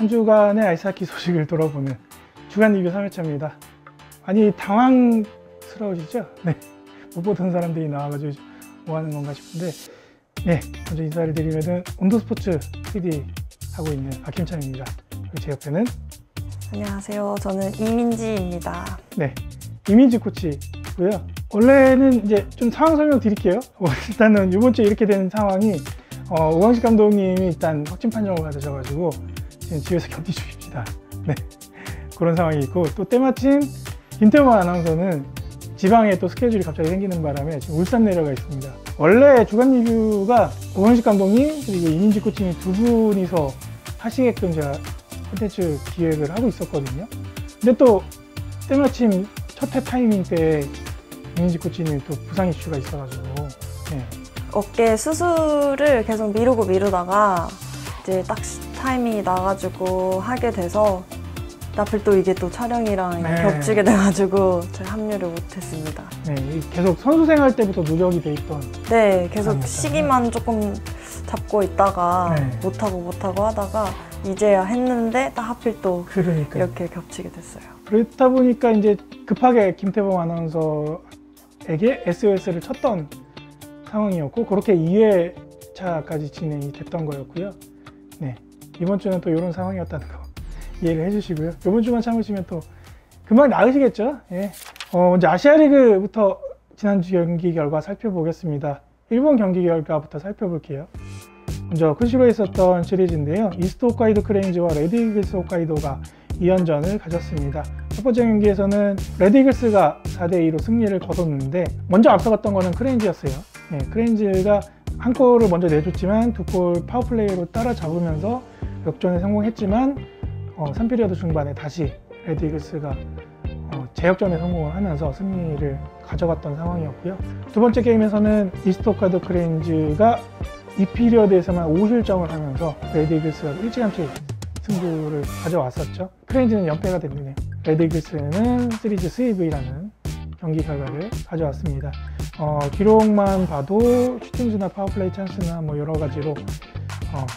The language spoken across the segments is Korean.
한 주간의 아이스하키 소식을 돌아보는 주간 리뷰 3회차입니다. 많이 당황스러우시죠? 네. 못 보던 사람들이 나와가지고 뭐 하는 건가 싶은데, 네. 먼저 인사를 드리면은 온도스포츠 PD 하고 있는 박힘찬입니다. 그리고 제 옆에는 안녕하세요. 저는 이민지입니다. 네. 이민지 코치고요. 원래는 이제 좀 상황 설명 드릴게요. 일단은 이번 주에 이렇게 된 상황이 오광식 감독님이 일단 확진 판정을 받으셔가지고 지금 집에서 격리 중입니다. 네. 그런 상황이 있고, 또 때마침 김태범 아나운서는 지방에 또 스케줄이 갑자기 생기는 바람에 지금 울산 내려가 있습니다. 원래 주간 리뷰가 오광식 감독님 그리고 이민지 코치님 두 분이서 하시게끔 제가 콘텐츠 기획을 하고 있었거든요. 근데 또 때마침 첫 회 타이밍 때 이민지 코치님 또 부상 이슈가 있어가지고, 네. 어깨 수술을 계속 미루다가 이제 딱 타이밍이 나가지고 하게 돼서 하필 또 이게 또 촬영이랑 네. 겹치게 돼가지고 제가 합류를 못했습니다. 네, 계속 선수 생활 때부터 누적이 돼 있던. 네, 계속 그러니까요. 시기만 조금 잡고 있다가 네. 못하고 하다가 이제야 했는데 딱 하필 또 그러니까 이렇게 겹치게 됐어요. 그렇다 보니까 이제 급하게 김태범 아나운서에게 SOS를 쳤던 상황이었고, 그렇게 2회차까지 진행이 됐던 거였고요. 네, 이번 주는 또 이런 상황이었다는 거 이해를 해주시고요. 이번 주만 참으시면 또 금방 나으시겠죠. 예. 먼저 아시아리그부터 지난주 경기 결과 살펴보겠습니다. 일본 경기 결과부터 살펴볼게요. 먼저 쿠시로에 있었던 시리즈인데요. 이스트 홋카이도 크레인즈와 레드 이글스 홋카이도가 2연전을 가졌습니다. 첫 번째 경기에서는 레드 이글스가 4대2로 승리를 거뒀는데, 먼저 앞서갔던 거는 크레인즈였어요. 네, 크레인즈가 한 골을 먼저 내줬지만 두 골 파워플레이로 따라잡으면서 역전에 성공했지만 3피리어드 중반에 다시 레드 이글스가 재역전에 성공을 하면서 승리를 가져갔던 상황이었고요. 두 번째 게임에서는 이스트 홋카이도 크레인즈가 2피리어드에서만 5실점을 하면서 레드 이글스가 일찌감치 승부를 가져왔었죠. 크레인즈는 연패가 됐네요. 레드 이글스는 시리즈 스위브라는 경기 결과를 가져왔습니다. 기록만 봐도 슈팅수나 파워플레이 찬스나 뭐 여러 가지로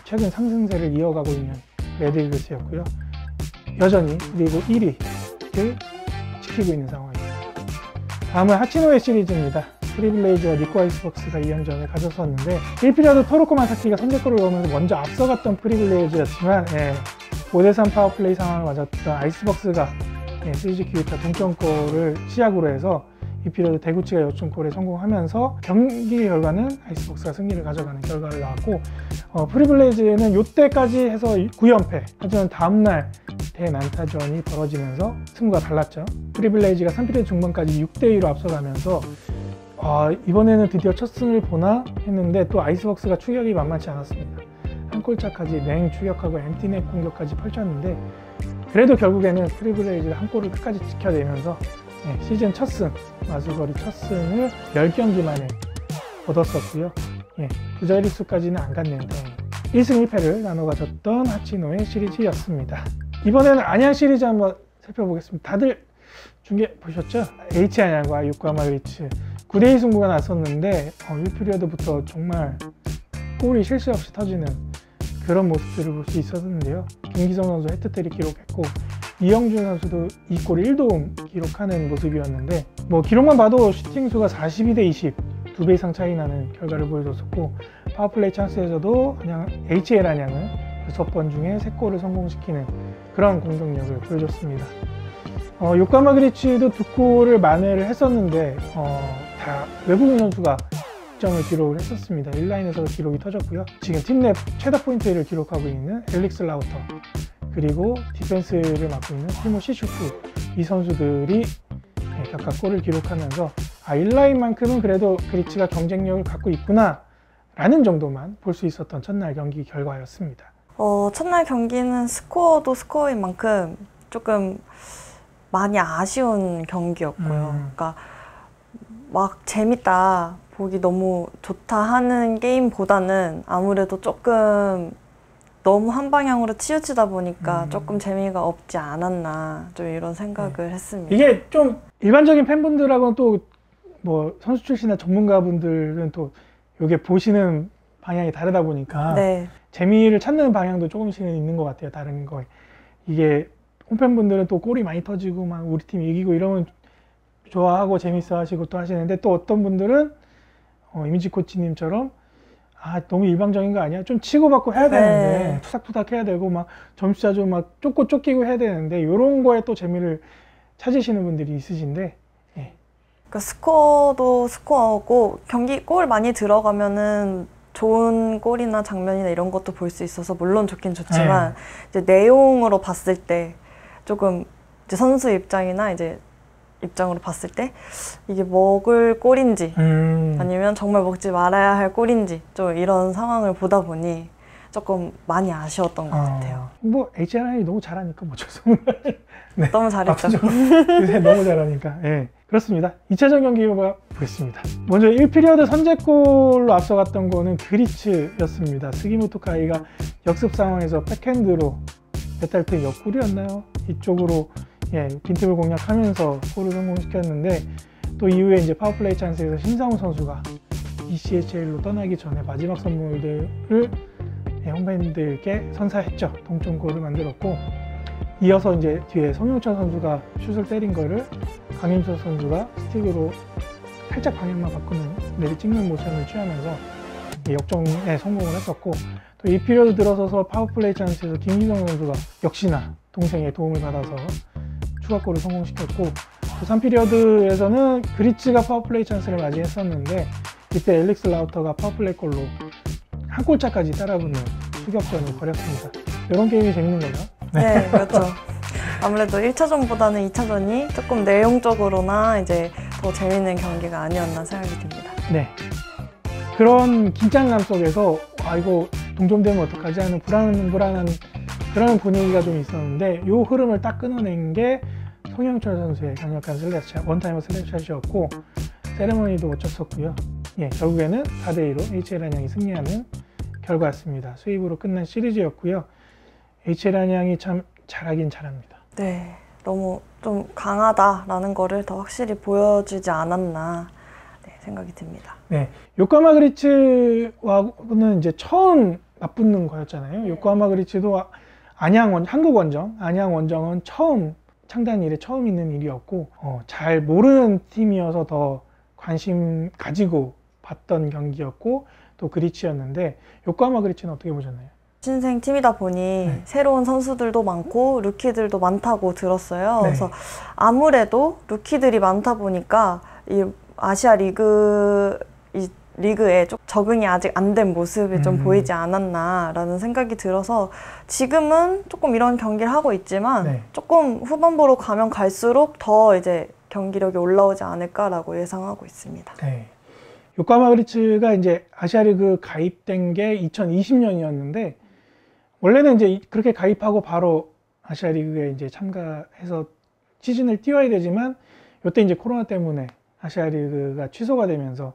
최근 상승세를 이어가고 있는 레드 이글스였고요. 여전히 리그 1위를 지키고 있는 상황입니다. 다음은 하치노에 시리즈입니다. 프리빌레이즈와 니코 아이스박스가 2연전을 가졌었는데 1피리어드 토로코 마사키가 선제골을 넣으면서 먼저 앞서갔던 프리빌레이즈였지만 5대3 파워플레이 상황을 맞았던 아이스박스가 시리즈 기회차 동점골을 시작으로 해서 2피리어드 대구치가 역전골에 성공하면서 경기 결과는 아이스박스가 승리를 가져가는 결과를 나왔고, 프리빌레이즈는 이때까지 해서 9연패, 하지만 다음날 대난타전이 벌어지면서 승부가 달랐죠. 프리빌레이즈가 3피리어드 중반까지 6대2로 앞서가면서 이번에는 드디어 첫 승을 보나 했는데 또 아이스박스가 추격이 만만치 않았습니다. 한 골차까지 맹 추격하고 엠티넷 공격까지 펼쳤는데, 그래도 결국에는 프리빌레이즈가 한 골을 끝까지 지켜내면서 시즌 첫 승, 마수거리 첫 승을 10경기 만에 얻었었고요. 그 자릿수까지는 안 갔는데 1승 1패를 나눠 가졌던 하치노의 시리즈였습니다. 이번에는 안양 시리즈 한번 살펴보겠습니다. 다들 중계 보셨죠? H안양과 요코하마 웨이츠 9대2 승부가 났었는데 1피리어드부터 정말 골이 실수 없이 터지는 그런 모습들을 볼 수 있었는데요. 김기성 선수 해트트릭 기록했고, 이영준 선수도 2골 1도움 기록하는 모습이었는데, 기록만 봐도 슈팅 수가 42대20, 2배 이상 차이 나는 결과를 보여줬었고, 파워플레이 찬스에서도 HL 안양은 6번 중에 3골을 성공시키는 그런 공격력을 보여줬습니다. 요코하마 그리츠도 2골을 만회를 했었는데 다 외국인 선수가 득점을 기록을 했었습니다. 1라인에서 기록이 터졌고요. 지금 팀 내 최다 포인트를 기록하고 있는 엘릭스 라우터, 그리고 디펜스를 맡고 있는 티모 시슈프, 이 선수들이 각각 골을 기록하면서 1라인만큼은 그래도 그리츠가 경쟁력을 갖고 있구나 라는 정도만 볼 수 있었던 첫날 경기 결과였습니다. 첫날 경기는 스코어도 스코어인 만큼 조금 많이 아쉬운 경기였고요. 그러니까 막 재밌다, 보기 너무 좋다 하는 게임보다는 아무래도 조금 너무 한 방향으로 치우치다 보니까 조금 재미가 없지 않았나, 좀 이런 생각을 했습니다. 이게 좀 일반적인 팬분들하고는 또 선수 출신이나 전문가분들은 또 이게 보시는 방향이 다르다 보니까 네. 재미를 찾는 방향도 조금씩은 있는 것 같아요. 다른 거에. 이게 홈팬분들은 또 골이 많이 터지고 막 우리 팀이 이기고 이러면 좋아하고 재밌어 하시고 또 하시는데, 또 어떤 분들은 이미지 코치님처럼 너무 일방적인 거 아니야? 좀 치고받고 해야 되는데, 네. 투닥투닥 해야 되고 막 점수차도 막 쫓고 쫓기고 해야 되는데, 이런 거에 또 재미를 찾으시는 분들이 있으신데, 그러니까 스코어도 스코어고 경기 골 많이 들어가면은 좋은 골이나 장면이나 이런 것도 볼 수 있어서 물론 좋긴 좋지만 이제 내용으로 봤을 때 조금 이제 선수 입장이나 이제 입장으로 봤을 때 이게 먹을 골인지 아니면 정말 먹지 말아야 할 골인지 좀 이런 상황을 보다 보니 조금 많이 아쉬웠던 것 같아요. 뭐 HRI 너무 잘하니까 뭐 정말 네. 너무 잘했죠. 요새 너무 잘하니까. 네. 그렇습니다. 2차전 경기 보겠습니다. 먼저 1피리어드 선제골로 앞서갔던 거는 그리츠였습니다. 스기모토 카이가 역습 상황에서 백핸드로 메탈트 옆구리였나요? 이쪽으로 빈틈을 공략하면서 골을 성공시켰는데, 또 이후에 이제 파워플레이 찬스에서 신상훈 선수가 ECHL로 떠나기 전에 마지막 선물들을 홈팬들께 선사했죠. 동점골을 만들었고, 이어서 이제 뒤에 송영철 선수가 슛을 때린 거를 강윤철 선수가 스틱으로 살짝 방향만 바꾸는 내리 찍는 모션을 취하면서 역전에 성공을 했었고, 또 이 피리어드 들어서서 파워플레이 찬스에서 김기성 선수가 역시나 동생의 도움을 받아서 추가골을 성공시켰고, 또 3피리어드에서는 그리츠가 파워플레이 찬스를 맞이했었는데, 이때 엘릭스 라우터가 파워플레이 골로 한 골차까지 따라붙는 추격전을 벌였습니다. 이런 게임이 재밌는 거죠. 네, 그렇죠. 아무래도 1차전보다는 2차전이 조금 내용적으로나 이제 더 재밌는 경기가 아니었나 생각이 듭니다. 네. 그런 긴장감 속에서 이거 동점되면 어떡하지 하는 불안한 그런 분위기가 좀 있었는데, 이 흐름을 딱 끊어낸 게 송영철 선수의 강력한 슬랩샷, 원타이머 슬랩샷이었고, 세레머니도 멋졌었고요. 결국에는 4대2로 HL 안양이 승리하는 결과였습니다. 수입으로 끝난 시리즈였고요. HL 안양이 참 잘하긴 잘합니다. 네, 너무 좀 강하다라는 거를 더 확실히 보여주지 않았나 생각이 듭니다. 네, 요코하마 그리츠와는 이제 처음 맞붙는 거였잖아요. 요코하마 그리츠도 한국 원정, 안양 원정은 처음, 창단 이래 처음 있는 일이었고, 잘 모르는 팀이어서 더 관심 가지고 봤던 경기였고, 또 그리츠였는데, 요코하마 그리츠는 어떻게 보셨나요? 신생 팀이다 보니 새로운 선수들도 많고 루키들도 많다고 들었어요. 그래서 아무래도 루키들이 많다 보니까 이 아시아 리그에 좀 적응이 아직 안 된 모습이 좀 보이지 않았나라는 생각이 들어서, 지금은 조금 이런 경기를 하고 있지만 조금 후반부로 가면 갈수록 더 이제 경기력이 올라오지 않을까라고 예상하고 있습니다. 네. 요코하마 그리츠가 이제 아시아리그 가입된 게 2020년이었는데, 원래는 이제 그렇게 가입하고 바로 아시아리그에 이제 참가해서 시즌을 뛰어야 되지만, 이때 이제 코로나 때문에 아시아리그가 취소가 되면서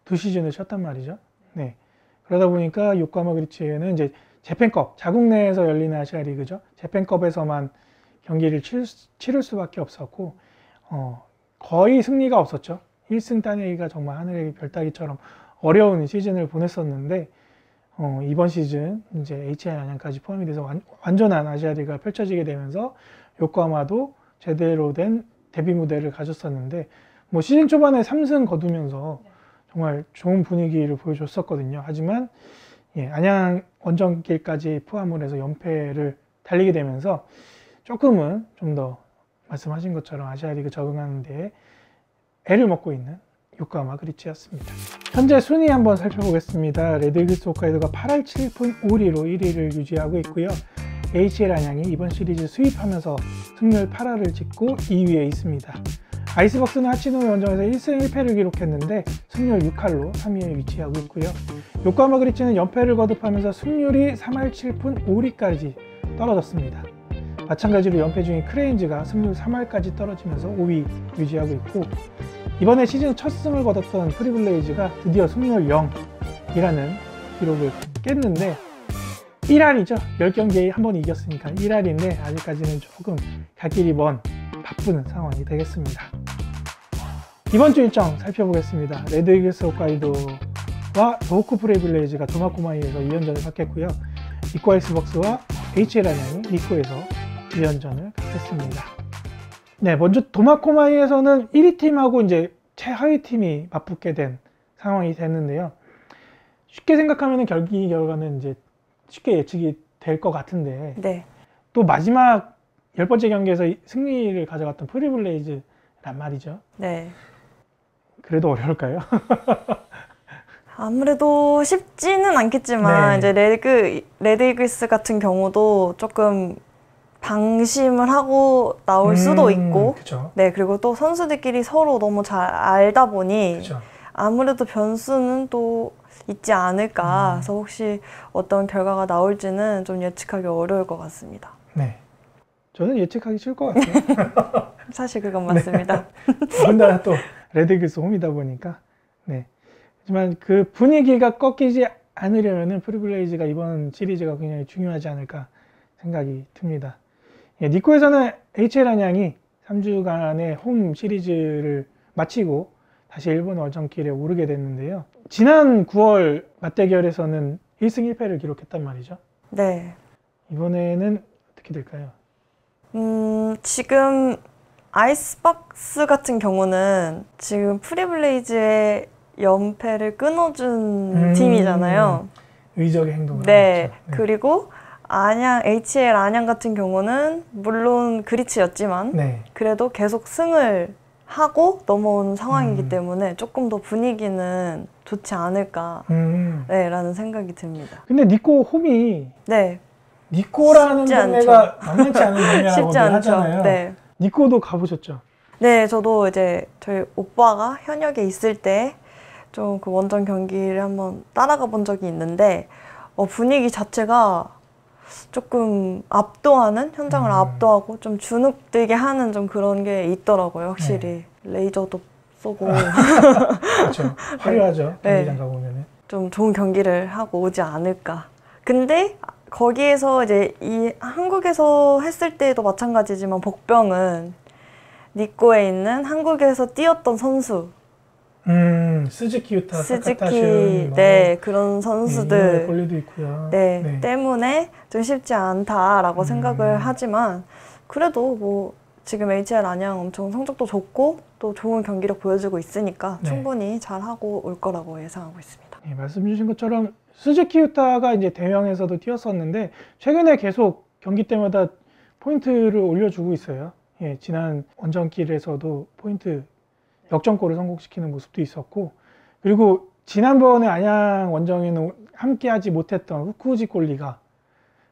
2시즌을 쉬었단 말이죠. 네. 그러다 보니까 요코하마 그리츠에는 이제 재팬컵, 자국 내에서 열리는 아시아리그죠. 재팬컵에서만 경기를 치를 수밖에 없었고, 거의 승리가 없었죠. 1승 따내기가 정말 하늘의 별따기처럼 어려운 시즌을 보냈었는데, 이번 시즌 이제 HI 안양까지 포함이 돼서 완전한 아시아리그가 펼쳐지게 되면서 요코하마도 제대로 된 데뷔 무대를 가졌었는데, 뭐 시즌 초반에 3승 거두면서 정말 좋은 분위기를 보여줬었거든요. 하지만 안양 원정길까지 포함을 해서 연패를 달리게 되면서 조금은 좀 더 말씀하신 것처럼 아시아리그 적응하는 데 애를 먹고 있는 요코하마 그리츠였습니다. 현재 순위 한번 살펴보겠습니다. 레드이글스 홋카이도가 8할 7푼 5리로 1위를 유지하고 있고요. HL 안양이 이번 시리즈 수입하면서 승률 8할을 찍고 2위에 있습니다. 아이스박스는 하치노 원정에서 1승 1패를 기록했는데 승률 6할로 3위에 위치하고 있고요. 요코하마 그리츠는 연패를 거듭하면서 승률이 3할 7푼 5리까지 떨어졌습니다. 마찬가지로 연패 중인 크레인즈가 승률 3할까지 떨어지면서 5위 유지하고 있고, 이번에 시즌 첫 승을 거뒀던 프리블레이즈가 드디어 승률 0이라는 기록을 깼는데, 1할이죠. 10경기에 한 번 이겼으니까 1할인데 아직까지는 조금 갈 길이 먼 바쁘는 상황이 되겠습니다. 이번 주 일정 살펴보겠습니다. 레드이글스 홋카이도 로우크 프리빌레이즈가 도마코마이에서 2연전을 갖겠고요. 니코 아이스박스와 HL 안양이 니코에서 2연전을 갖겠습니다. 네, 먼저 도마코마이에서는 1위 팀하고 이제 최하위 팀이 맞붙게 된 상황이 됐는데요. 쉽게 생각하면 경기 결과는 이제 쉽게 예측이 될 것 같은데, 네. 또 마지막 10번째 경기에서 승리를 가져갔던 프리빌레이즈란 말이죠. 네. 그래도 어려울까요? 아무래도 쉽지는 않겠지만 네. 이제 레드 이글스 같은 경우도 조금 방심을 하고 나올 수도 있고, 그쵸. 네, 그리고 또 선수들끼리 서로 너무 잘 알다 보니 그쵸. 아무래도 변수는 또 있지 않을까. 그래서 혹시 어떤 결과가 나올지는 좀 예측하기 어려울 것 같습니다. 네. 저는 예측하기 쉬울 것 같아요. 사실 그건 맞습니다. 더군다나 또 레드이글스 홈이다 보니까. 네. 하지만 그 분위기가 꺾이지 않으려면은 프리빌레이즈가 이번 시리즈가 굉장히 중요하지 않을까 생각이 듭니다. 예, 니코에서는 HL 안양이 3주간의 홈 시리즈를 마치고 다시 일본 원정길에 오르게 됐는데요. 지난 9월 맞대결에서는 1승 1패를 기록했단 말이죠. 네. 이번에는 어떻게 될까요? 지금 아이스박스 같은 경우는 지금 프리빌레이즈의 연패를 끊어준 팀이잖아요. 의적의 행동을 네. 하고 있죠. 네. 그리고 HL 안양 같은 경우는 물론 그리츠였지만 네. 그래도 계속 승을 하고 넘어온 상황이기 때문에 조금 더 분위기는 좋지 않을까 네, 라는 생각이 듭니다. 근데 니코 홈이 네. 니코라는 쉽지 동네가 만만치 않은 쉽지 동네라고 않죠. 하잖아요. 네. 니코도 가보셨죠? 네, 저도 이제 저희 오빠가 현역에 있을 때 좀 그 원정 경기를 한번 따라가 본 적이 있는데 분위기 자체가 조금 압도하는, 현장을 압도하고 좀 주눅들게 하는 좀 그런 게 있더라고요, 확실히. 레이저도 쏘고 그렇죠. 화려하죠. 네. 경기장 가보면은. 좀 좋은 경기를 하고 오지 않을까. 근데 거기에서 이제 이 한국에서 했을 때도 마찬가지지만 복병은 니코에 있는 한국에서 뛰었던 선수 스즈키 유타, 스즈키, 사카타슌, 네, 그런 선수들 골리도 있고요. 네, 때문에 좀 쉽지 않다라고 생각을 하지만 그래도 뭐 지금 HL 안양 엄청 성적도 좋고 또 좋은 경기력 보여주고 있으니까 네. 충분히 잘하고 올 거라고 예상하고 있습니다. 네, 말씀 주신 것처럼 스즈키 유타가 이제 대형에서도 뛰었었는데 최근에 계속 경기 때마다 포인트를 올려주고 있어요. 예, 지난 원정길에서도 포인트 역전골을 성공시키는 모습도 있었고, 그리고 지난번에 안양 원정에는 함께하지 못했던 후쿠지 골리가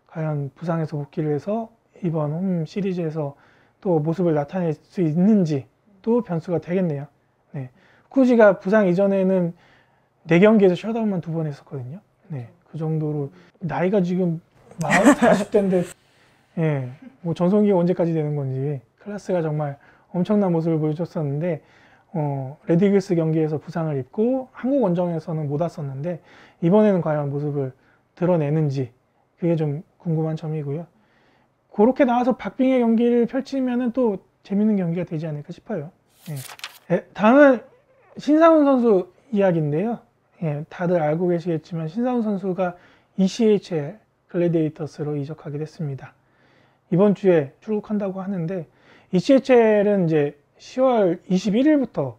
과연 부상에서 복귀를 해서 이번 홈 시리즈에서 또 모습을 나타낼 수 있는지 또 변수가 되겠네요. 네. 후쿠지가 부상 이전에는 4경기에서 셧아웃만 2번 했었거든요. 네. 그 정도로 나이가 지금 40대인데 예, 뭐 전성기가 언제까지 되는 건지 클래스가 정말 엄청난 모습을 보여줬었는데 레드이글스 경기에서 부상을 입고 한국 원정에서는 못 왔었는데 이번에는 과연 모습을 드러내는지 그게 좀 궁금한 점이고요. 그렇게 나와서 박빙의 경기를 펼치면은 또 재밌는 경기가 되지 않을까 싶어요. 예. 다음은 신상훈 선수 이야기인데요. 예, 다들 알고 계시겠지만 신상훈 선수가 ECHL 글래디에이터스로 이적하게 됐습니다. 이번 주에 출국한다고 하는데 ECHL은 이제 10월 21일부터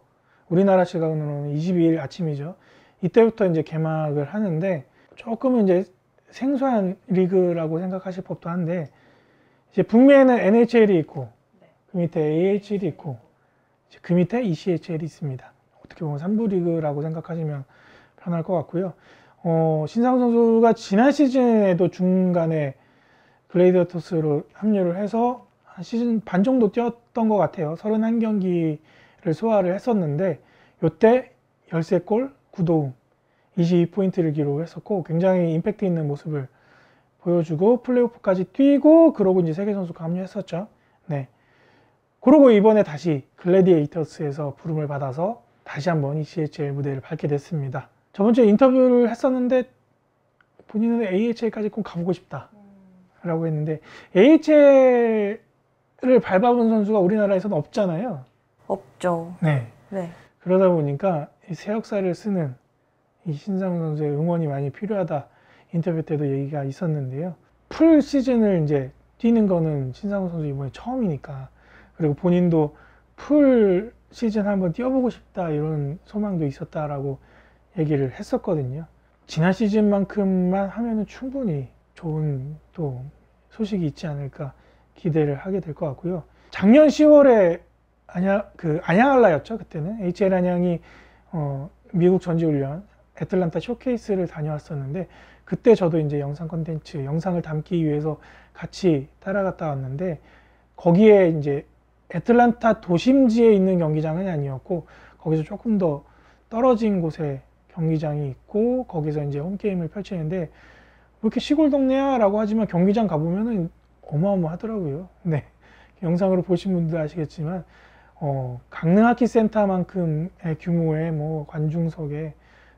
우리나라 시간으로는 22일 아침이죠. 이때부터 이제 개막을 하는데 조금은 이제 생소한 리그라고 생각하실 법도 한데 이제 북미에는 NHL이 있고 그 밑에 AHL이 있고 그 밑에 ECHL이 있습니다. 어떻게 보면 3부 리그라고 생각하시면 편할 것 같고요. 신상훈 선수가 지난 시즌에도 중간에 글래디에이터스로 합류를 해서 한 시즌 반 정도 뛰었던 것 같아요. 31경기를 소화를 했었는데 이때 13골 9도움 22포인트를 기록했었고 굉장히 임팩트 있는 모습을 보여주고 플레이오프까지 뛰고 그러고 이제 세계선수가 합류했었죠. 네. 그러고 이번에 다시 글래디에이터스에서 부름을 받아서 다시 한번 ECHL 무대를 밟게 됐습니다. 저번 주에 인터뷰를 했었는데 본인은 AHL까지 꼭 가보고 싶다 라고 했는데 AHL을 밟아본 선수가 우리나라에서는 없잖아요. 없죠. 네. 네. 그러다 보니까 새 역사를 쓰는 이 신상훈 선수의 응원이 많이 필요하다 인터뷰 때도 얘기가 있었는데요. 풀 시즌을 이제 뛰는 거는 신상훈 선수 이번에 처음이니까, 그리고 본인도 풀 시즌 한번 뛰어보고 싶다 이런 소망도 있었다라고 얘기를 했었거든요. 지난 시즌만큼만 하면은 충분히 좋은 또 소식이 있지 않을까 기대를 하게 될 것 같고요. 작년 10월에 안양알라였죠. 그때는 HL 안양이 미국 전지훈련 애틀란타 쇼케이스를 다녀왔었는데, 그때 저도 이제 영상 컨텐츠 영상을 담기 위해서 같이 따라갔다 왔는데, 거기에 이제 애틀란타 도심지에 있는 경기장은 아니었고 거기서 조금 더 떨어진 곳에 경기장이 있고 거기서 이제 홈게임을 펼치는데, 왜 이렇게 시골 동네야? 라고 하지만 경기장 가보면은 어마어마하더라고요. 네. 영상으로 보신 분들 아시겠지만, 강릉 하키 센터만큼의 규모의 뭐 관중석에,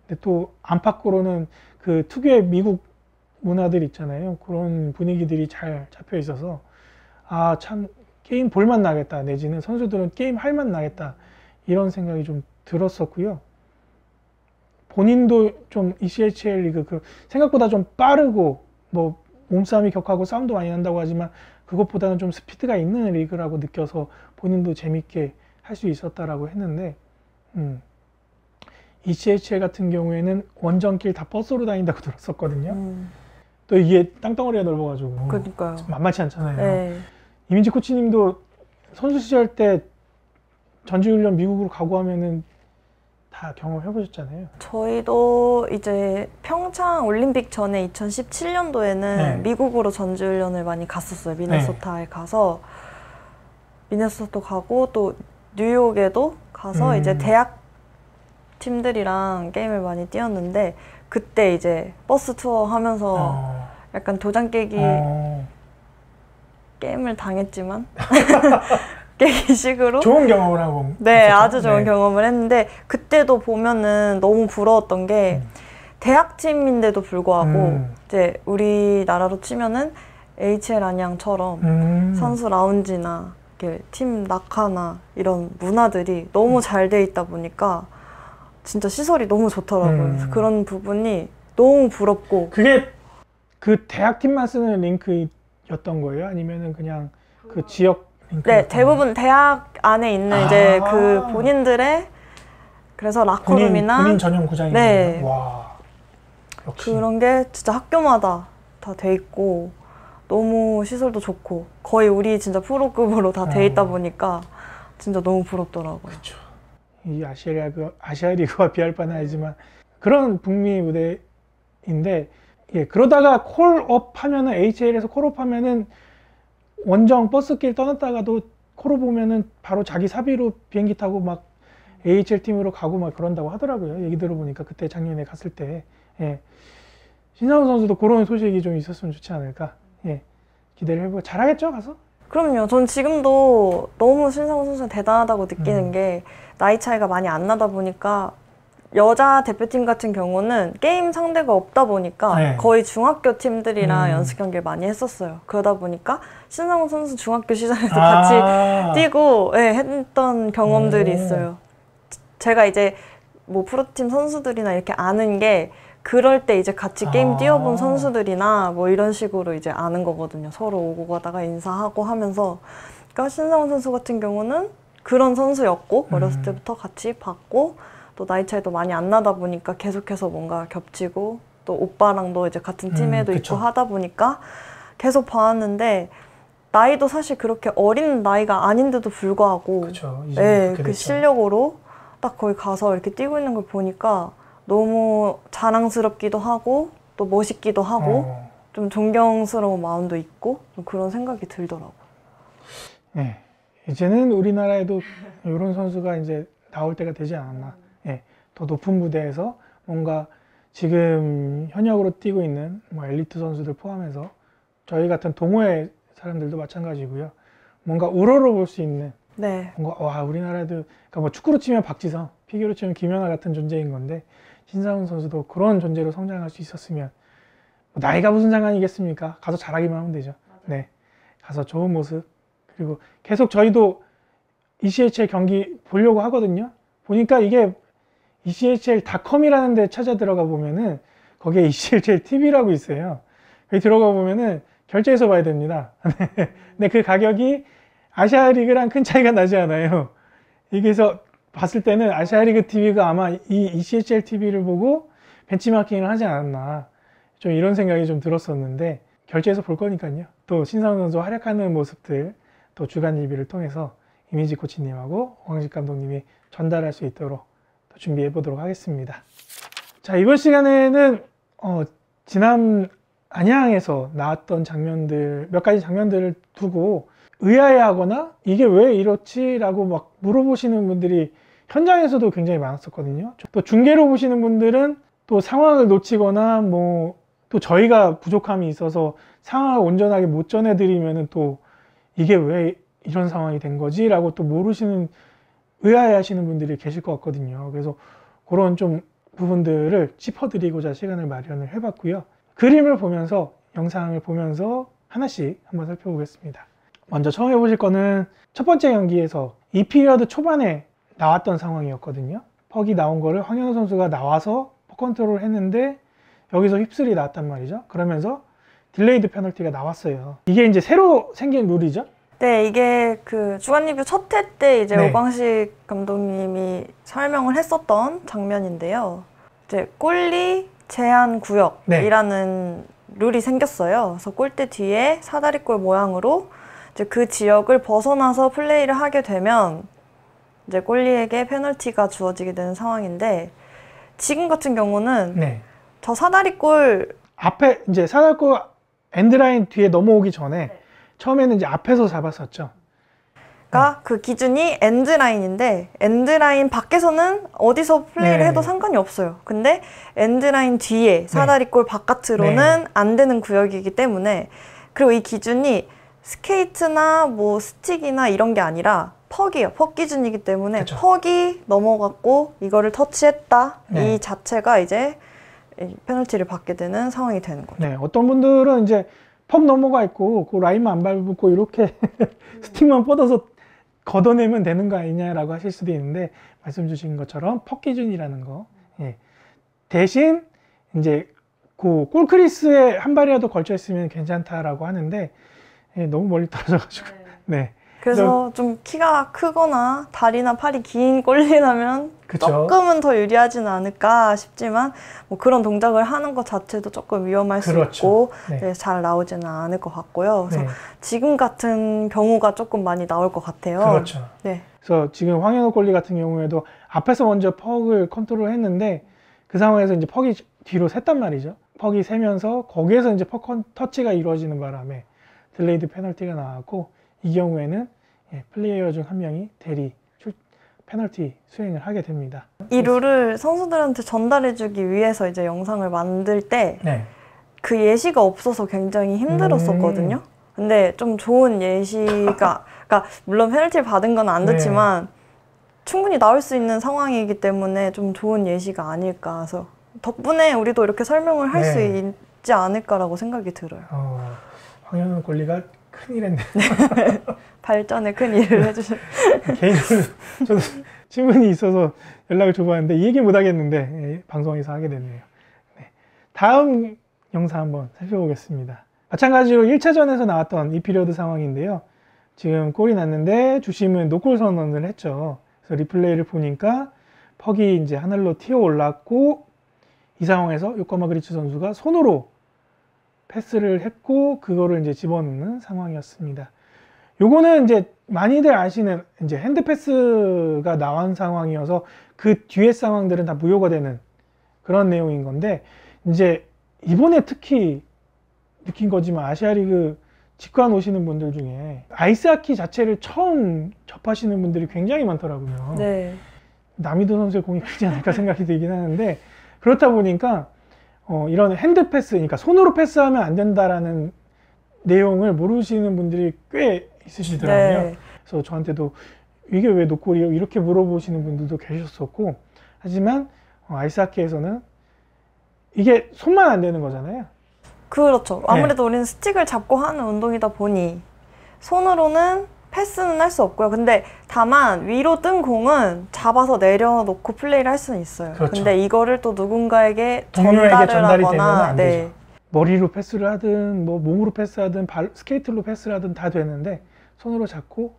근데 또 안팎으로는 그 특유의 미국 문화들 있잖아요. 그런 분위기들이 잘 잡혀 있어서, 아, 참, 게임 볼맛 나겠다. 내지는 선수들은 게임 할맛 나겠다. 이런 생각이 좀 들었었고요. 본인도 좀 ECHL 리그 생각보다 좀 빠르고 뭐 몸싸움이 격하고 싸움도 많이 난다고 하지만 그것보다는 좀 스피드가 있는 리그라고 느껴서 본인도 재밌게 할 수 있었다라고 했는데, ECHL 같은 경우에는 원정길 다 버스로 다닌다고 들었었거든요. 또 이게 땅덩어리가 넓어가지고 그러니까요. 만만치 않잖아요. 네. 이민지 코치님도 선수 시절 때 전지훈련 미국으로 가고 하면은 다 경험해 보셨잖아요. 저희도 이제 평창 올림픽 전에 2017년도에는 네. 미국으로 전지훈련을 많이 갔었어요. 미네소타에 가서 미네소타 가고 또 뉴욕에도 가서 이제 대학 팀들이랑 게임을 많이 뛰었는데, 그때 이제 버스 투어 하면서 약간 도장 깨기 게임을 당했지만 깨기식으로 좋은 경험을 하고, 네, 있었죠? 아주 좋은 경험을 했는데, 그때도 보면은 너무 부러웠던 게 대학팀인데도 불구하고 이제 우리나라로 치면은 HL 안양처럼 선수 라운지나 이렇게 팀 낙하나 이런 문화들이 너무 잘 돼 있다 보니까 진짜 시설이 너무 좋더라고요. 그래서 그런 부분이 너무 부럽고. 그게 그 대학팀만 쓰는 링크였던 거예요? 아니면은 그냥 그 지역 링크? 네, 대부분 대학 안에 있는 이제 그 본인들의, 그래서 라커룸이나 본인 전용 구장이 네. 있네요. 와, 역시. 그런 게 진짜 학교마다 다 돼 있고 너무 시설도 좋고 거의 우리 진짜 프로급으로 다 돼 있다 보니까 진짜 너무 부럽더라고요. 그렇죠. 이 아시아 리그와 비할 바는 아니지만 그런 북미 무대인데, 예, 그러다가 콜업 하면은 HL에서 콜업 하면은 원정 버스길 떠났다가도 콜업 보면은 바로 자기 사비로 비행기 타고 막 AHL 팀으로 가고 막 그런다고 하더라고요. 얘기 들어보니까 그때 작년에 갔을 때. 예. 신상훈 선수도 그런 소식이 좀 있었으면 좋지 않을까. 예. 기대를 해보고 잘하겠죠, 가서? 그럼요. 전 지금도 너무 신상훈 선수가 대단하다고 느끼는 게, 나이 차이가 많이 안 나다 보니까 여자 대표팀 같은 경우는 게임 상대가 없다 보니까 네. 거의 중학교 팀들이랑 연습 경기를 많이 했었어요. 그러다 보니까 신상훈 선수 중학교 시절에도 같이 뛰고 했던 경험들이 있어요. 제가 이제 뭐 프로팀 선수들이나 이렇게 아는 게, 그럴 때 이제 같이 게임 뛰어본 선수들이나 뭐 이런 식으로 이제 아는 거거든요. 서로 오고 가다가 인사하고 하면서. 그러니까 신상훈 선수 같은 경우는 그런 선수였고, 어렸을 때부터 같이 봤고, 또 나이 차이도 많이 안 나다 보니까 계속해서 뭔가 겹치고, 또 오빠랑도 이제 같은 팀에도 그쵸. 있고 하다 보니까 계속 봐왔는데, 나이도 사실 그렇게 어린 나이가 아닌데도 불구하고 그쵸. 그 실력으로 딱 거기 가서 이렇게 뛰고 있는 걸 보니까 너무 자랑스럽기도 하고 또 멋있기도 하고 좀 존경스러운 마음도 있고 좀 그런 생각이 들더라고요. 네. 이제는 우리나라에도 이런 선수가 이제 나올 때가 되지 않았나. 예. 더 높은 무대에서 뭔가 지금 현역으로 뛰고 있는 뭐 엘리트 선수들 포함해서 저희 같은 동호회 사람들도 마찬가지고요. 뭔가 우러러 볼 수 있는, 네. 뭔가 와, 우리나라도, 그러니까 뭐 축구로 치면 박지성, 피겨로 치면 김연아 같은 존재인 건데, 신상훈 선수도 그런 존재로 성장할 수 있었으면, 뭐 나이가 무슨 상관이겠습니까? 가서 잘하기만 하면 되죠. 네. 가서 좋은 모습, 그리고 계속 저희도 ECHL 경기 보려고 하거든요. 보니까 이게 ECHL.com이라는 데 찾아 들어가 보면은 거기에 ECHL TV라고 있어요. 거기 들어가 보면은 결제해서 봐야 됩니다. 근데 그 가격이 아시아 리그랑 큰 차이가 나지 않아요. 여기서 봤을 때는 아시아 리그 TV가 아마 이 ECHL TV를 보고 벤치마킹을 하지 않았나, 좀 이런 생각이 좀 들었었는데, 결제해서 볼 거니까요. 또 신상훈 선수 활약하는 모습들 또 주간 리뷰를 통해서 이미지 코치님하고 왕식 감독님이 전달할 수 있도록 또 준비해 보도록 하겠습니다. 자, 이번 시간에는 지난 안양에서 나왔던 장면들, 몇 가지 장면들을 두고 의아해하거나 이게 왜 이렇지? 라고 막 물어보시는 분들이 현장에서도 굉장히 많았었거든요. 또 중계로 보시는 분들은 또 상황을 놓치거나 또 저희가 부족함이 있어서 상황을 온전하게 못 전해드리면은 또 이게 왜 이런 상황이 된 거지? 라고 또 모르시는, 의아해 하시는 분들이 계실 것 같거든요. 그래서 그런 좀 부분들을 짚어드리고자 시간을 마련을 해봤고요. 그림을 보면서, 영상을 보면서 하나씩 한번 살펴보겠습니다. 먼저 처음 해보실 거는 첫 번째 경기에서 이 피리어드 초반에 나왔던 상황이었거든요. 퍽이 나온 거를 황현우 선수가 나와서 퍽 컨트롤을 했는데 여기서 휩쓸이 나왔단 말이죠. 그러면서 딜레이드 페널티가 나왔어요. 이게 이제 새로 생긴 룰이죠. 네, 이게 그 주간 리뷰 첫 회 때 이제 네. 오광식 감독님이 설명을 했었던 장면인데요. 이제 골리 제한 구역이라는 룰이 생겼어요. 그래서 골대 뒤에 사다리골 모양으로 이제 그 지역을 벗어나서 플레이를 하게 되면 이제 골리에게 페널티가 주어지게 되는 상황인데, 지금 같은 경우는 네. 저 사다리골 앞에 이제 사다리골 엔드라인 뒤에 넘어오기 전에 처음에는 이제 앞에서 잡았었죠. 그 기준이 엔드라인인데, 엔드라인 밖에서는 어디서 플레이를 네. 해도 상관이 없어요. 근데 엔드라인 뒤에 사다리골 바깥으로는 네. 안 되는 구역이기 때문에, 그리고 이 기준이 스케이트나 뭐 스틱이나 이런 게 아니라 퍽이에요. 퍽 기준이기 때문에 그쵸. 퍽이 넘어갔고 이거를 터치했다. 네. 이 자체가 이제 페널티를 받게 되는 상황이 되는 거죠. 네, 어떤 분들은 이제 퍽 넘어가 있고 그 라인만 안 밟고 이렇게 스틱만 뻗어서 걷어내면 되는 거 아니냐라고 하실 수도 있는데, 말씀 주신 것처럼 퍽 기준이라는 거. 예. 대신 이제 그 골크리스에 한 발이라도 걸쳐 있으면 괜찮다라고 하는데, 예, 너무 멀리 떨어져가지고. 네. 그래서 좀 키가 크거나 다리나 팔이 긴 골리라면 그쵸. 조금은 더 유리하지는 않을까 싶지만, 뭐 그런 동작을 하는 것 자체도 조금 위험할 수 그렇죠. 있고 네. 네, 잘 나오지는 않을 것 같고요. 그래서 네. 지금 같은 경우가 조금 많이 나올 것 같아요. 그렇죠. 네. 그래서 지금 황현우 골리 같은 경우에도 앞에서 먼저 퍽을 컨트롤 했는데, 그 상황에서 이제 퍽이 뒤로 샜단 말이죠. 퍽이 세면서 거기에서 이제 퍽 터치가 이루어지는 바람에 딜레이드 페널티가 나왔고, 이 경우에는 플레이어 중 한 명이 대리 페널티 수행을 하게 됩니다. 이 룰을 선수들한테 전달해주기 위해서 이제 영상을 만들 때 그 예시가 없어서 굉장히 힘들었었거든요. 근데 좀 좋은 예시가, 그러니까 물론 페널티를 받은 건 안 됐지만 충분히 나올 수 있는 상황이기 때문에 좀 좋은 예시가 아닐까 해서, 덕분에 우리도 이렇게 설명을 할 수 있지 않을까라고 생각이 들어요. 황현우 골리가 큰일 했네. 발전에 큰 일을 해주신. 개인적으로 저도 질문이 있어서 연락을 줘봤는데 이 얘기 못 하겠는데 방송에서 하게 됐네요. 네. 다음 영상 한번 살펴보겠습니다. 마찬가지로 1차전에서 나왔던 이 피리어드 상황인데요. 지금 골이 났는데 주심은 노골 선언을 했죠. 그래서 리플레이를 보니까 퍽이 이제 하늘로 튀어 올랐고, 이 상황에서 요코하마 그리츠 선수가 손으로 패스를 했고 그거를 이제 집어넣는 상황이었습니다. 요거는 이제 많이들 아시는 이제 핸드 패스가 나온 상황이어서 그 뒤에 상황들은 다 무효가 되는 그런 내용인 건데, 이제 이번에 특히 느낀 거지만 아시아리그 직관 오시는 분들 중에 아이스하키 자체를 처음 접하시는 분들이 굉장히 많더라고요. 네. 남이도 선수의 공이 크지 않을까 생각이 들긴 하는데, 그렇다 보니까 이런 핸드 패스, 그러니까 손으로 패스하면 안 된다라는 내용을 모르시는 분들이 꽤 있으시더라고요. 네. 그래서 저한테도 이게 왜 노골이에요? 이렇게 물어보시는 분들도 계셨었고, 하지만 아이스하키에서는 이게 손만 안 되는 거잖아요. 그렇죠. 아무래도 우리는 스틱을 잡고 하는 운동이다 보니 손으로는 패스는 할 수 없고요. 근데 다만 위로 뜬 공은 잡아서 내려놓고 플레이를 할 수는 있어요. 그렇죠. 근데 이거를 또 누군가에게 동료에게 전달을 전달이 되면 하거나 안 되죠. 머리로 패스를 하든 뭐 몸으로 패스하든 스케이트로 패스를 하든 다 되는데 손으로 잡고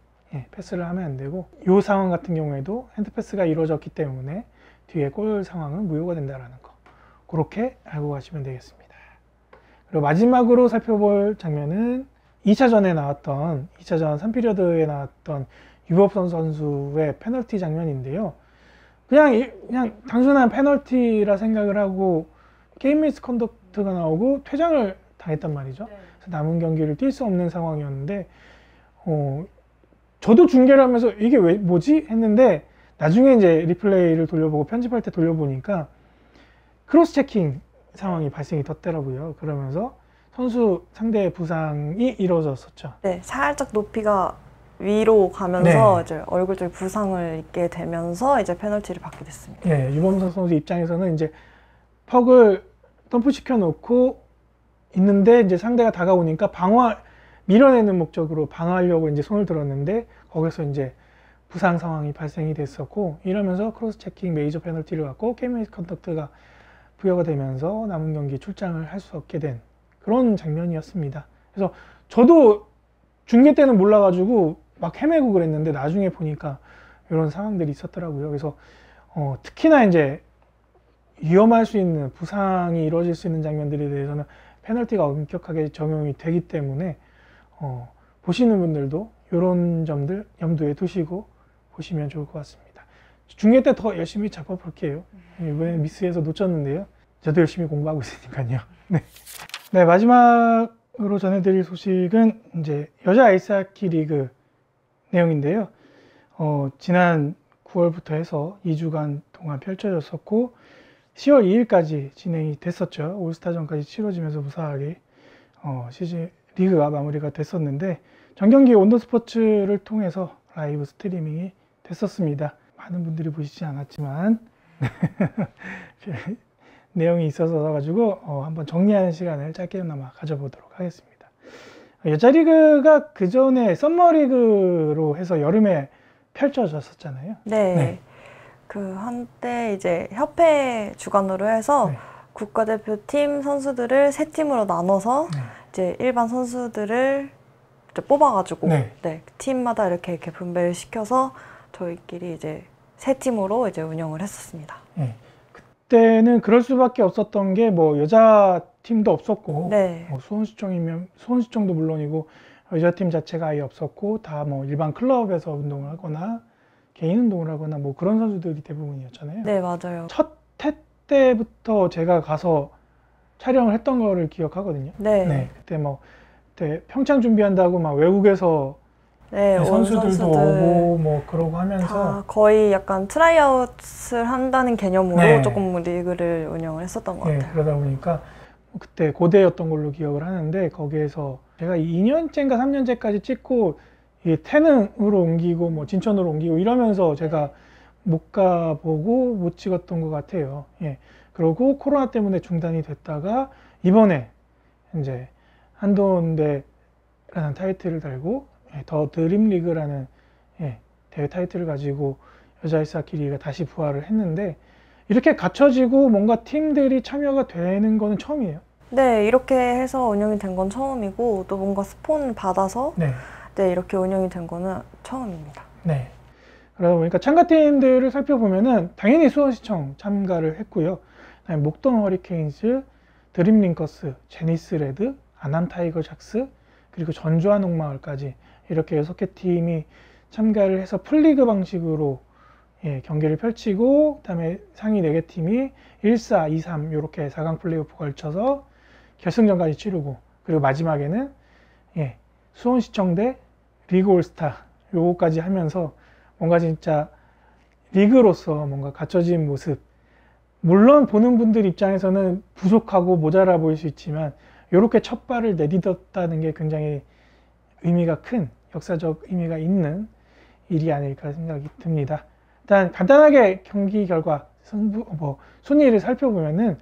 패스를 하면 안 되고, 이 상황 같은 경우에도 핸드패스가 이루어졌기 때문에 뒤에 골 상황은 무효가 된다라는 거, 그렇게 알고 가시면 되겠습니다. 그리고 마지막으로 살펴볼 장면은 2차전에 나왔던 2차전 3피리어드에 나왔던 유법선 선수의 페널티 장면인데요. 그냥 단순한 페널티라 생각을 하고 게임 미스컨덕트가 나오고 퇴장을 당했단 말이죠. 그래서 남은 경기를 뛸 수 없는 상황이었는데, 저도 중계를 하면서 이게 왜 뭐지 했는데, 나중에 이제 리플레이를 돌려보고 편집할 때 돌려보니까 크로스 체킹 상황이 발생이 떴더라고요. 그러면서 선수 상대의 부상이 이루어졌었죠. 네, 살짝 높이가 위로 가면서 네. 이제 얼굴 쪽에 부상을 입게 되면서 이제 페널티를 받게 됐습니다. 예, 유범석 선수 입장에서는 이제 퍽을 덤프시켜 놓고 있는데 이제 상대가 다가오니까 밀어내는 목적으로 방어하려고 이제 손을 들었는데, 거기서 이제 부상 상황이 발생이 됐었고, 이러면서 크로스 체킹 메이저 페널티를 받고 게임 미스컨덕트가 부여가 되면서 남은 경기 출장을 할 수 없게 된 그런 장면이었습니다. 그래서 저도 중계 때는 몰라가지고 막 헤매고 그랬는데 나중에 보니까 이런 상황들이 있었더라고요. 그래서 특히나 이제 위험할 수 있는 부상이 이루어질 수 있는 장면들에 대해서는 페널티가 엄격하게 적용이 되기 때문에 보시는 분들도 이런 점들 염두에 두시고 보시면 좋을 것 같습니다. 중계 때 더 열심히 잡아볼게요. 이번에 미스해서 놓쳤는데요. 저도 열심히 공부하고 있으니까요. 네, 마지막으로 전해드릴 소식은 이제 여자 아이스하키 리그 내용인데요. 지난 9월부터 해서 2주간 동안 펼쳐졌었고 10월 2일까지 진행이 됐었죠. 올스타전까지 치러지면서 무사하게 시즌 리그가 마무리가 됐었는데, 전경기 온더스포츠를 통해서 라이브 스트리밍이 됐었습니다. 많은 분들이 보시지 않았지만 내용이 있어서 가지고 한번 정리하는 시간을 짧게나마 가져보도록 하겠습니다. 여자 리그가 그 전에 썸머 리그로 해서 여름에 펼쳐졌었잖아요. 네. 그 한때 이제 협회 주관으로 해서 국가대표팀 선수들을 세 팀으로 나눠서 이제 일반 선수들을 이제 뽑아가지고 팀마다 이렇게 분배를 시켜서 저희끼리 이제 세 팀으로 이제 운영을 했었습니다. 그때는 그럴 수밖에 없었던 게 뭐 여자 팀도 없었고, 뭐 수원시청도 물론이고 여자 팀 자체가 아예 없었고, 다 뭐 일반 클럽에서 운동을 하거나 개인 운동을 하거나 뭐 그런 선수들이 대부분이었잖아요. 네, 맞아요. 첫 해 때부터 제가 가서 촬영을 했던 거를 기억하거든요. 그때 뭐 그때 평창 준비한다고 막 외국에서 선수들도 오고 뭐 그러고 하면서 다 거의 약간 트라이아웃을 한다는 개념으로 조금 리그를 운영을 했었던 것 같아요. 그러다 보니까 그때 고대였던 걸로 기억을 하는데, 거기에서 제가 2년째인가 3년째까지 찍고 이게 태능으로 옮기고 뭐 진천으로 옮기고 이러면서 제가 못 가보고 못 찍었던 것 같아요. 그러고 코로나 때문에 중단이 됐다가 이번에 이제 한돈대라는 타이틀을 달고 더 드림리그라는 대회 타이틀을 가지고 여자 아이스하키 리그가 다시 부활을 했는데, 이렇게 갖춰지고 뭔가 팀들이 참여가 되는 거는 처음이에요. 네, 이렇게 해서 운영이 된 건 처음이고, 또 뭔가 스폰 받아서 이렇게 운영이 된 거는 처음입니다. 그러다 보니까 참가팀들을 살펴보면은 당연히 수원시청 참가를 했고요. 그다음에 목동 허리케인즈, 드림링커스, 제니스 레드, 아남 타이거 샥스, 그리고 전주한 옥마을까지 이렇게 6개 팀이 참가를 해서 풀리그 방식으로 경기를 펼치고, 그다음에 상위 4개 팀이 1, 4, 2, 3 이렇게 4강 플레이오프 걸쳐서 결승전까지 치르고, 그리고 마지막에는 수원시청 대 리그 올스타 요거까지 하면서 뭔가 진짜 리그로서 뭔가 갖춰진 모습, 물론 보는 분들 입장에서는 부족하고 모자라 보일 수 있지만 이렇게 첫 발을 내딛었다는 게 굉장히 의미가 큰, 역사적 의미가 있는 일이 아닐까 생각이 듭니다. 일단 간단하게 경기 결과 순위를 살펴보면은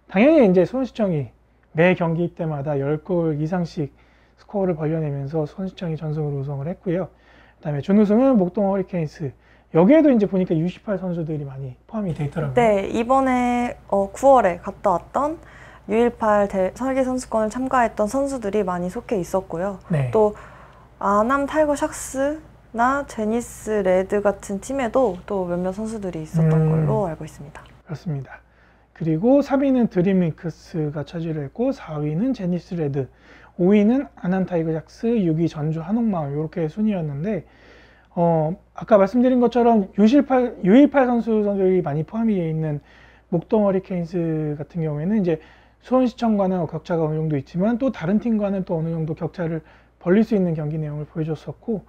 당연히 이제 수원시청이 매 경기 때마다 10골 이상씩 스코어를 벌려내면서 수원시청이 전승으로 우승을 했고요. 그다음에 준우승은 목동 허리케인스. 여기에도 이제 보니까 U18 선수들이 많이 포함이 돼 있더라고요. 네, 이번에 9월에 갔다 왔던 U18 설계 선수권을 참가했던 선수들이 많이 속해 있었고요. 네. 또 아남 타이거 샥스나 제니스 레드 같은 팀에도 또 몇몇 선수들이 있었던 걸로 알고 있습니다. 그렇습니다. 그리고 3위는 드림윙크스가 차지를 했고 4위는 제니스 레드, 5위는 아남 타이거 샥스, 6위 전주 한옥마을 이렇게 순위였는데 아까 말씀드린 것처럼 U18 선수들이 많이 포함이 되어 있는 목동 허리케인스 같은 경우에는 이제 수원시청과는 격차가 어느 정도 있지만 또 다른 팀과는 또 어느 정도 격차를 벌릴 수 있는 경기 내용을 보여줬었고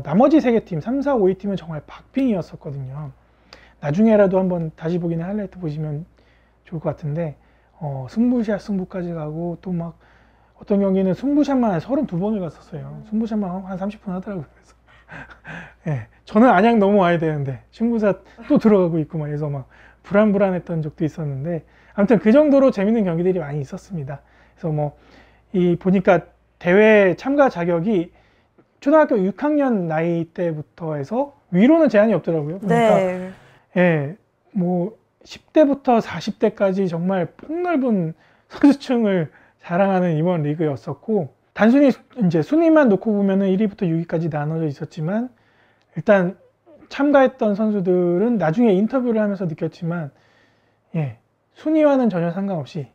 나머지 3개 팀, 3, 4, 5위 팀은 정말 박빙이었었거든요. 나중에라도 한번 다시 보기는 하이라이트 보시면 좋을 것 같은데 승부샷 승부까지 가고 또 막 어떤 경기는 승부샷만 32번을 갔었어요. 승부샷만 한 30분 하더라고요. 그래서 네, 저는 안양 넘어와야 되는데 승부샷 또 들어가고 있고 막 해서 막 불안불안했던 적도 있었는데 아무튼 그 정도로 재밌는 경기들이 많이 있었습니다. 그래서 뭐 보니까 대회 참가 자격이 초등학교 6학년 나이 때부터 해서 위로는 제한이 없더라고요. 그러니까 네. 예, 뭐 10대부터 40대까지 정말 폭넓은 선수층을 자랑하는 이번 리그였었고 단순히 이제 순위만 놓고 보면은 1위부터 6위까지 나눠져 있었지만 일단 참가했던 선수들은 나중에 인터뷰를 하면서 느꼈지만 순위와는 전혀 상관없이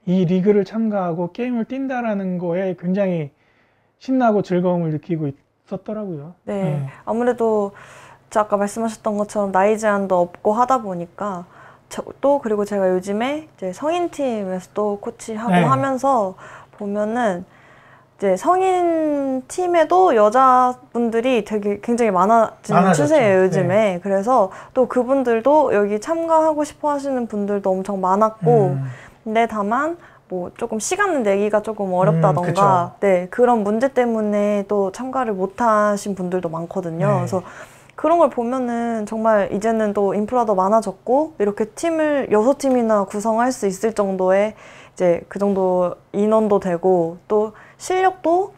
이 리그를 참가하고 게임을 뛴다라는 거에 굉장히 신나고 즐거움을 느끼고 있었더라고요. 네, 아무래도 아까 말씀하셨던 것처럼 나이 제한도 없고 하다 보니까 또 그리고 제가 요즘에 이제 성인팀에서 또 코치하고 하면서 보면은 이제 성인 팀에도 여자분들이 되게 굉장히 많아지는 추세예요, 요즘에. 그래서 또 그분들도 여기 참가하고 싶어 하시는 분들도 엄청 많았고, 근데 다만 뭐 조금 시간을 내기가 조금 어렵다던가, 네, 그런 문제 때문에 또 참가를 못 하신 분들도 많거든요. 그래서 그런 걸 보면은 정말 이제는 또 인프라도 많아졌고, 이렇게 팀을 6팀이나 구성할 수 있을 정도의 이제 그 정도 인원도 되고, 또 실력도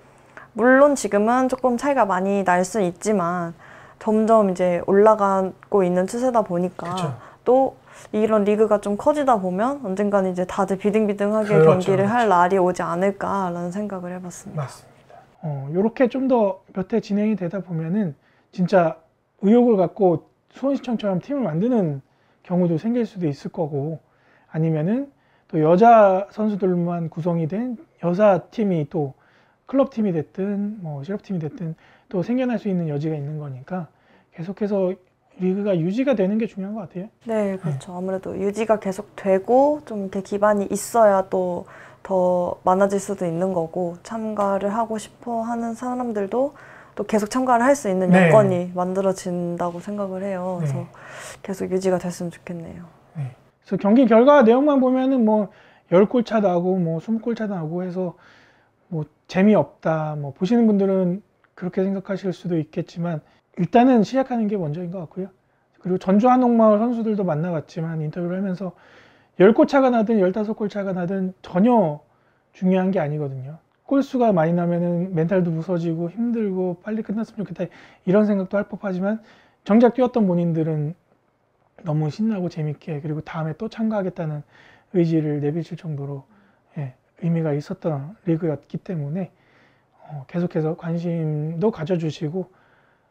물론 지금은 조금 차이가 많이 날 수는 있지만 점점 이제 올라가고 있는 추세다 보니까 또 이런 리그가 좀 커지다 보면 언젠가는 이제 다들 비등비등하게 경기를 할 날이 오지 않을까라는 생각을 해봤습니다. 맞습니다. 이렇게 좀 더 몇 해 진행이 되다 보면은 진짜 의욕을 갖고 수원시청처럼 팀을 만드는 경우도 생길 수도 있을 거고 아니면은 또 여자 선수들만 구성이 된 여자 팀이 또 클럽 팀이 됐든 뭐 실업 팀이 됐든 또 생겨날 수 있는 여지가 있는 거니까 계속해서 리그가 유지가 되는 게 중요한 것 같아요. 네, 그렇죠. 아무래도 유지가 계속 되고 좀 이렇게 기반이 있어야 또 더 많아질 수도 있는 거고 참가를 하고 싶어 하는 사람들도 또 계속 참가를 할 수 있는 여건이 만들어진다고 생각을 해요. 그래서 계속 유지가 됐으면 좋겠네요. 그래서 경기 결과 내용만 보면은 뭐 10골 차 나고 뭐 20골 차 나고 해서 뭐 재미없다 뭐 보시는 분들은 그렇게 생각하실 수도 있겠지만 일단은 시작하는 게 먼저인 것 같고요. 그리고 전주 한옥마을 선수들도 만나봤지만 인터뷰를 하면서 10골 차가 나든 15골 차가 나든 전혀 중요한 게 아니거든요. 골수가 많이 나면은 멘탈도 무서지고 힘들고 빨리 끝났으면 좋겠다 이런 생각도 할 법하지만 정작 뛰었던 본인들은 너무 신나고 재밌게 그리고 다음에 또 참가하겠다는 의지를 내비칠 정도로 의미가 있었던 리그였기 때문에 계속해서 관심도 가져주시고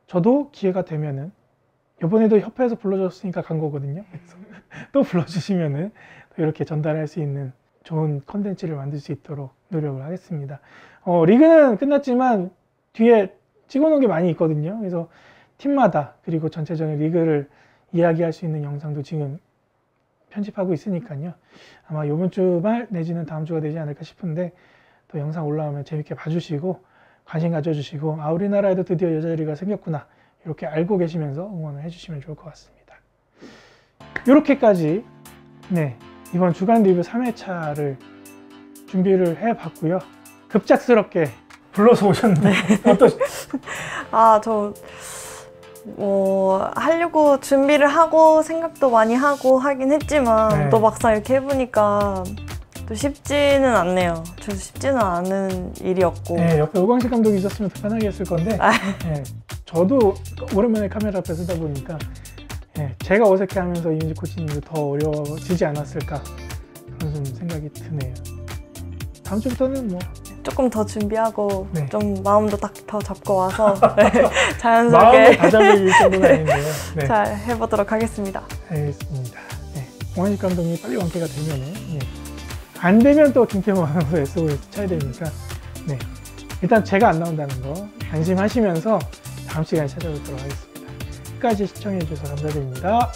저도 기회가 되면은 이번에도 협회에서 불러줬으니까 간 거거든요. 그래서 또 불러주시면은 이렇게 전달할 수 있는 좋은 컨텐츠를 만들 수 있도록 노력을 하겠습니다. 리그는 끝났지만 뒤에 찍어놓은 게 많이 있거든요. 그래서 팀마다 그리고 전체적인 리그를 이야기할 수 있는 영상도 지금 편집하고 있으니까요. 아마 이번 주말 내지는 다음 주가 되지 않을까 싶은데 또 영상 올라오면 재밌게 봐주시고 관심 가져주시고 우리나라에도 드디어 여자 리그가 생겼구나 이렇게 알고 계시면서 응원을 해주시면 좋을 것 같습니다. 이렇게까지 이번 주간 리뷰 3회차를 준비를 해봤고요. 급작스럽게 불러서 오셨는데 저 하려고 준비를 하고 생각도 많이 하고 하긴 했지만 또 막상 이렇게 해보니까 또 쉽지는 않네요. 저도 쉽지는 않은 일이었고 옆에 오광식 감독이 있었으면 더 편하게 했을 건데 저도 오랜만에 카메라 앞에 서다 보니까 예, 제가 어색해하면서 이은지 코치님도 더 어려워지지 않았을까 그런 좀 생각이 드네요. 다음 주부터는 뭐 조금 더 준비하고 네. 좀 마음도 딱 더 잡고 와서 네, 마음을 자연스럽게 다잡을 정도는 아닌데요. 네, 잘 해보도록 하겠습니다. 알겠습니다. 네, 홍한식 감독님 빨리 완쾌가 되면은 예. 안 되면 또 김태모 아나운서 SOS 쳐야 되니까 네, 일단 제가 안 나온다는 거 안심하시면서 다음 시간에 찾아뵙도록 하겠습니다. 끝까지 시청해 주셔서 감사드립니다.